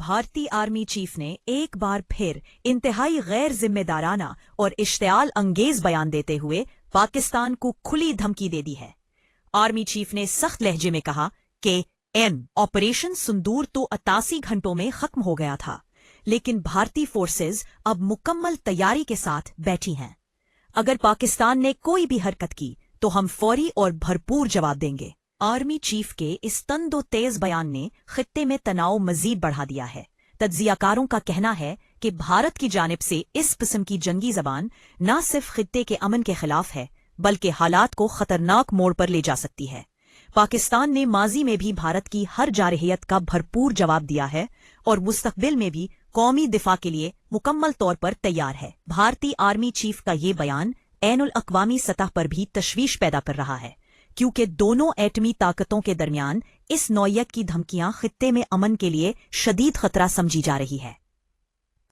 भारतीय army chief ने एक बार फिर इंतहाई गैर जिम्मेदाराना और इश्तियाल अंगेज बयान देते हुए पाकिस्तान को खुली धमकी दे दी है। आर्मी चीफ ने सख्त लहजे में कहा कि ऑपरेशन सिंदूर तो 88 घंटों में खत्म हो गया था, लेकिन भारतीय फोर्सेज अब मुकम्मल तैयारी के साथ बैठी हैं। अगर पाकिस्तान ने कोई भी हरकत की तो हम फौरी और भरपूर जवाब देंगे। आर्मी चीफ के इस तंदो तेज बयान ने खित्ते में तनाव मजीद बढ़ा दिया है। तज्जियाकारों का कहना है कि भारत की जानिब से इस किस्म की जंगी जबान न सिर्फ खित्ते के अमन के खिलाफ है, बल्कि हालात को खतरनाक मोड़ पर ले जा सकती है। पाकिस्तान ने माजी में भी भारत की हर जारहियत का भरपूर जवाब दिया है और मुस्तकबिल में भी कौमी दिफा के लिए मुकम्मल तौर पर तैयार है। भारतीय आर्मी चीफ का ये बयान ऐनुल अक़वामी सतह पर भी तशवीश पैदा कर रहा है, क्योंकि दोनों एटमी ताकतों के दरमियान इस नौयत की धमकियां खित्ते में अमन के लिए शदीद खतरा समझी जा रही है।